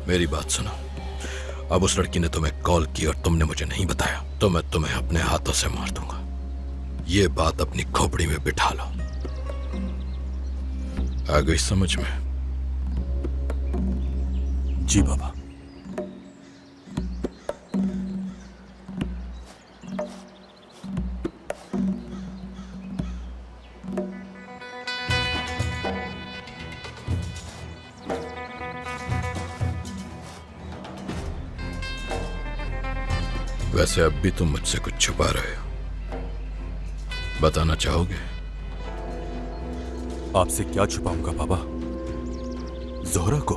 मेरी बात सुनो। अब उस लड़की ने तुम्हें कॉल की और तुमने मुझे नहीं बताया तो मैं तुम्हें अपने हाथों से मार दूंगा। ये बात अपनी खोपड़ी में बिठा लो। आ गई समझ में? जी बाबा। वैसे अब भी तुम मुझसे कुछ छुपा रहे हो, बताना चाहोगे? आपसे क्या छुपाऊंगा बाबा? जोहरा को?